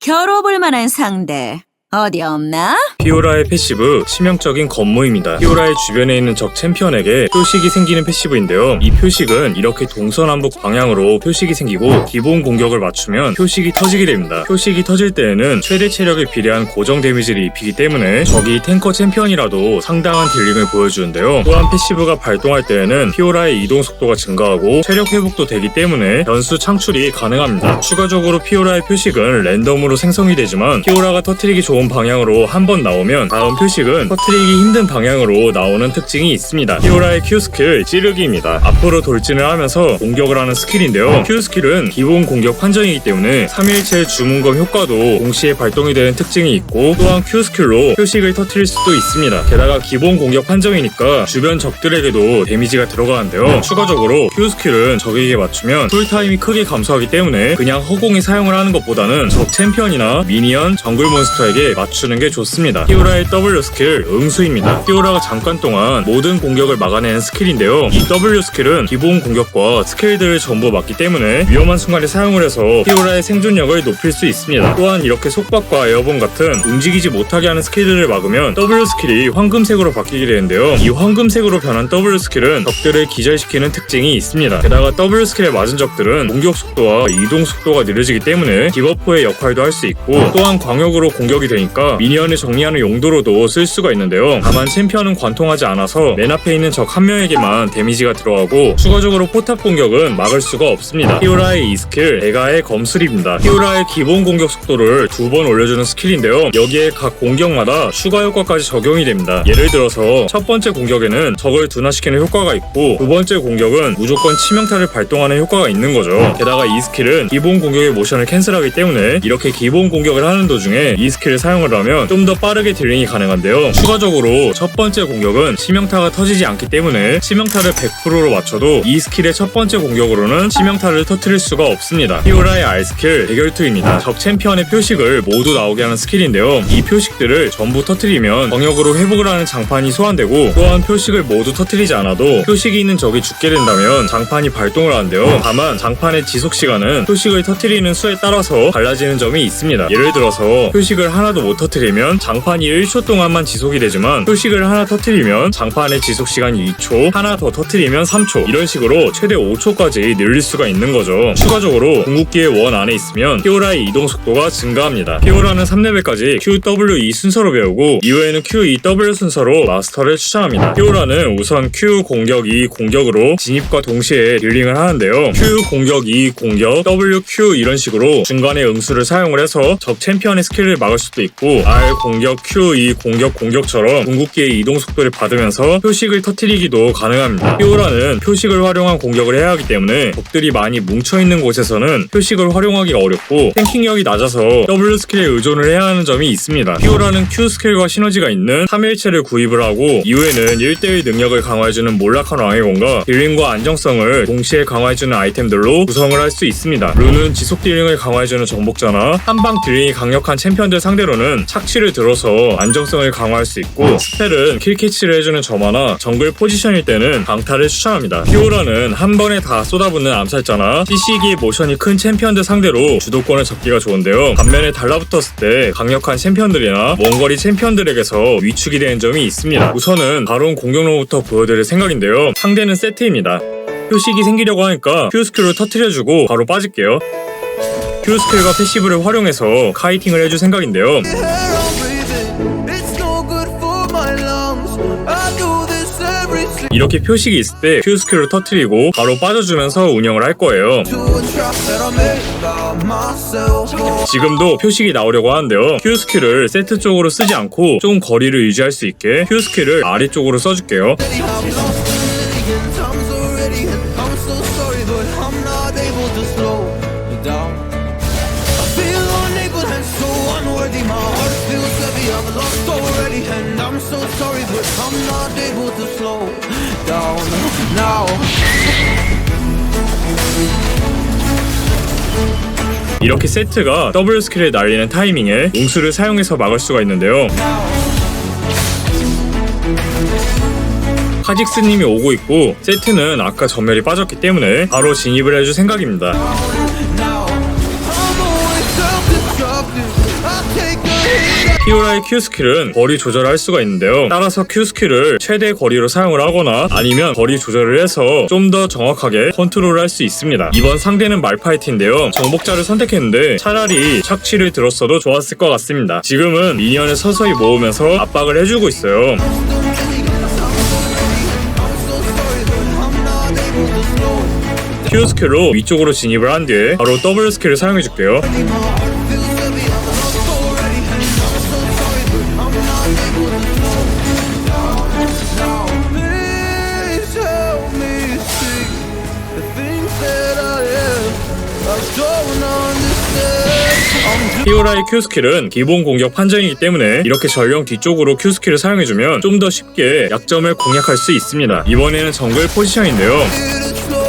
겨뤄볼 만한 상대 어디 없나? 피오라의 패시브 치명적인 건모입니다. 피오라의 주변에 있는 적 챔피언에게 표식이 생기는 패시브인데요. 이 표식은 이렇게 동서남북 방향으로 표식이 생기고 기본 공격을 맞추면 표식이 터지게 됩니다. 표식이 터질 때에는 최대 체력에 비례한 고정 데미지를 입히기 때문에 적이 탱커 챔피언이라도 상당한 딜링을 보여주는데요. 또한 패시브가 발동할 때에는 피오라의 이동 속도가 증가하고 체력 회복도 되기 때문에 변수 창출이 가능합니다. 추가적으로 피오라의 표식은 랜덤으로 생성이 되지만 피오라가 터뜨리기 좋은 방향으로 한 번 나오면 다음 표식은 터뜨리기 힘든 방향으로 나오는 특징이 있습니다. 피오라의 Q 스킬 찌르기입니다. 앞으로 돌진을 하면서 공격을 하는 스킬인데요. Q 스킬은 기본 공격 판정이기 때문에 3일체 주문검 효과도 동시에 발동이 되는 특징이 있고 또한 Q 스킬로 표식을 터뜨릴 수도 있습니다. 게다가 기본 공격 판정이니까 주변 적들에게도 데미지가 들어가는데요. 추가적으로 Q 스킬은 적에게 맞추면 쿨타임이 크게 감소하기 때문에 그냥 허공에 사용을 하는 것보다는 적 챔피언이나 미니언, 정글 몬스터에게 맞추는 게 좋습니다. 피오라의 W 스킬 응수입니다. 피오라가 잠깐 동안 모든 공격을 막아내는 스킬인데요. 이 W 스킬은 기본 공격과 스킬들을 전부 막기 때문에 위험한 순간에 사용을 해서 피오라의 생존력을 높일 수 있습니다. 또한 이렇게 속박과 에어본 같은 움직이지 못하게 하는 스킬들을 막으면 W 스킬이 황금색으로 바뀌게 되는데요. 이 황금색으로 변한 W 스킬은 적들을 기절시키는 특징이 있습니다. 게다가 W 스킬에 맞은 적들은 공격 속도와 이동 속도가 느려지기 때문에 디버프의 역할도 할 수 있고 또한 광역으로 공격이 되니까 미니언을 정리하는 용도로도 쓸 수가 있는데요. 다만 챔피언은 관통하지 않아서 맨 앞에 있는 적 한 명에게만 데미지가 들어가고 추가적으로 포탑 공격은 막을 수가 없습니다. 피오라의 이 스킬 대가의 검술입니다. 피오라의 기본 공격 속도를 2번 올려주는 스킬인데요. 여기에 각 공격마다 추가 효과까지 적용이 됩니다. 예를 들어서 첫 번째 공격에는 적을 둔화시키는 효과가 있고 두 번째 공격은 무조건 치명타를 발동하는 효과가 있는 거죠. 게다가 이 스킬은 기본 공격의 모션을 캔슬하기 때문에 이렇게 기본 공격을 하는 도중에 이 스킬을 사용을 하면 좀 더 빠르게 딜링이 가능한데요. 추가적으로 첫 번째 공격은 치명타가 터지지 않기 때문에 치명타를 100%로 맞춰도 이 스킬의 첫 번째 공격으로는 치명타를 터뜨릴 수가 없습니다. 피오라의 R 스킬 대결투입니다. 적 챔피언의 표식을 모두 나오게 하는 스킬인데요. 이 표식들을 전부 터뜨리면 광역으로 회복을 하는 장판이 소환되고 또한 표식을 모두 터뜨리지 않아도 표식이 있는 적이 죽게 된다면 장판이 발동을 하는데요. 다만 장판의 지속 시간은 표식을 터뜨리는 수에 따라서 달라지는 점이 있습니다. 예를 들어서 표식을 하나도 못 터뜨리면 장판이 1초 동안만 지속이 되지만 표식을 하나 터뜨리면 장판의 지속 시간이 2초, 하나 더 터뜨리면 3초 이런 식으로 최대 5초까지 늘릴 수가 있는 거죠. 추가적으로 궁극기의 원 안에 있으면 피오라의 이동 속도가 증가합니다. 피오라는 3레벨까지 QWE 순서로 배우고 이후에는 QEW 순서로 마스터를 추천합니다. 피오라는 우선 Q 공격 E 공격으로 진입과 동시에 딜링을 하는데요. Q 공격 E 공격, W Q 이런 식으로 중간에 응수를 사용을 해서 적 챔피언의 스킬을 막을 수도 있고 R 공격, Q, E 공격, 공격처럼 궁극기의 이동 속도를 받으면서 표식을 터뜨리기도 가능합니다. 피오라는 표식을 활용한 공격을 해야 하기 때문에 적들이 많이 뭉쳐있는 곳에서는 표식을 활용하기가 어렵고 탱킹력이 낮아서 W 스킬에 의존을 해야 하는 점이 있습니다. 피오라는 Q 스킬과 시너지가 있는 3일체를 구입을 하고 이후에는 1대1 능력을 강화해주는 몰락한 왕의공과 딜링과 안정성을 동시에 강화해주는 아이템들로 구성을 할 수 있습니다. 룬은 지속 딜링을 강화해주는 정복자나 한방 딜링이 강력한 챔피언들 상대로는 착취를 들어서 안정성을 강화할 수 있고 스펠은 킬캐치를 해주는 점화나 정글 포지션일 때는 강타를 추천합니다. 피오라는 한 번에 다 쏟아붓는 암살자나 CC기의 모션이 큰 챔피언들 상대로 주도권을 잡기가 좋은데요. 반면에 달라붙었을 때 강력한 챔피언들이나 원거리 챔피언들에게서 위축이 되는 점이 있습니다. 우선은 바론 공격로부터 보여드릴 생각인데요. 상대는 세트입니다. 표식이 생기려고 하니까 Q 스킬을 터뜨려주고 바로 빠질게요. Q 스킬과 패시브를 활용해서 카이팅을 해줄 생각인데요. 이렇게 표식이 있을 때 Q 스킬을 터뜨리고 바로 빠져주면서 운영을 할 거예요. 지금도 표식이 나오려고 하는데요. Q 스킬을 세트 쪽으로 쓰지 않고 좀 거리를 유지할 수 있게 Q 스킬을 아래쪽으로 써줄게요. 이렇게 세트가 W 스킬을 날리는 타이밍에 웅수를 사용해서 막을 수가 있는데요. 카직스님이 오고 있고 세트는 아까 전멸이 빠졌기 때문에 바로 진입을 해줄 생각입니다. 피오라의 Q 스킬은 거리 조절을 할 수가 있는데요. 따라서 Q 스킬을 최대 거리로 사용을 하거나 아니면 거리 조절을 해서 좀 더 정확하게 컨트롤을 할 수 있습니다. 이번 상대는 말파이트인데요. 정복자를 선택했는데 차라리 착취를 들었어도 좋았을 것 같습니다. 지금은 미니언을 서서히 모으면서 압박을 해주고 있어요. Q 스킬로 위쪽으로 진입을 한 뒤에 바로 W 스킬을 사용해줄게요. 피오라의 Q 스킬은 기본 공격 판정이기 때문에 이렇게 전령 뒤쪽으로 Q 스킬을 사용해주면 좀 더 쉽게 약점을 공략할 수 있습니다. 이번에는 정글 포지션인데요.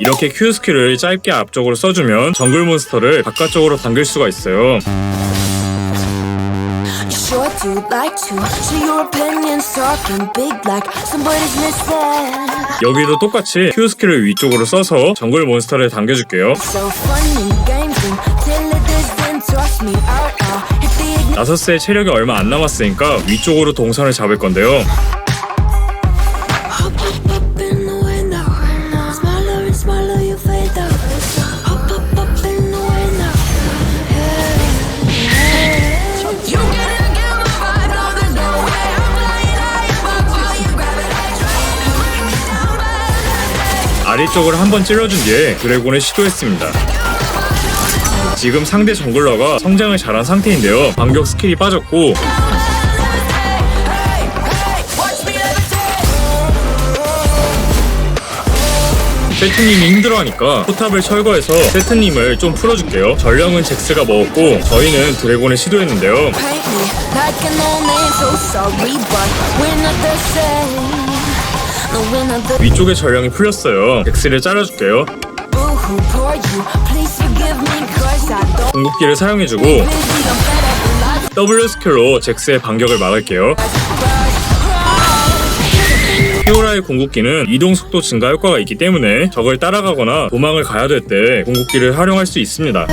이렇게 Q 스킬을 짧게 앞쪽으로 써주면 정글 몬스터를 바깥쪽으로 당길 수가 있어요. Sure do like to share your opinions, talking big like somebody's missing. 여기도 똑같이 Q 스킬을 위쪽으로 써서 정글 몬스터를 당겨줄게요. So fun in games until it doesn't toss me out. Hit the ignition. 나서스의 체력이 얼마 안 남았으니까 위쪽으로 동선을 잡을 건데요. Hop up in the window. Smaller and smaller you fade out. Hop up in the window. You gotta get my vibe, no there's no way. I'm flying high above all you gravity trying to bring me down. 아래쪽을 한번 찔러준 뒤에 드래곤을 시도했습니다. 지금 상대 정글러가 성장을 잘한 상태인데요. 반격 스킬이 빠졌고 세트님이 힘들어하니까 포탑을 철거해서 세트님을 좀 풀어줄게요. 전령은 잭스가 먹었고 저희는 드래곤을 시도했는데요. Paint me like an old man, so sorry, but we're not the same. No, we're not the 위쪽에 전령이 풀렸어요. 잭스를 잘라줄게요. boo-hoo poor you. Please forgive me, cause I don't 궁극기를 사용해주고 believe I'm fed up with lots W 스킬로 잭스의 반격을 막을게요. 피오라의 궁극기는 이동 속도 증가 효과가 있기 때문에 적을 따라가거나 도망을 가야 될 때 궁극기를 활용할 수 있습니다.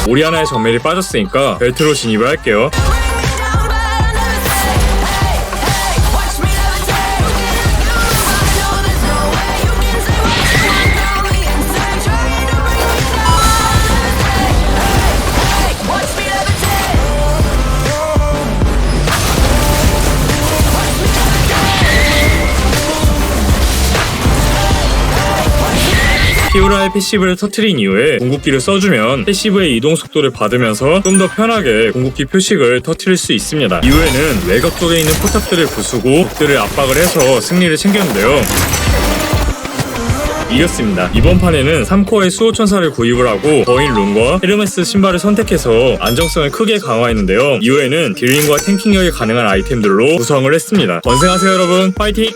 오리아나의 전멸이 빠졌으니까 벨트로 진입을 할게요. 피오라의 패시브를 터트린 이후에 궁극기를 써주면 패시브의 이동 속도를 받으면서 좀 더 편하게 궁극기 표식을 터트릴 수 있습니다. 이후에는 외곽 쪽에 있는 포탑들을 부수고 적들을 압박을 해서 승리를 챙겼는데요. 이겼습니다. 이번 판에는 3코어의 수호천사를 구입을 하고 거인 룬과 헤르메스 신발을 선택해서 안정성을 크게 강화했는데요. 이후에는 딜링과 탱킹력이 가능한 아이템들로 구성을 했습니다. 건승하세요 여러분. 파이팅!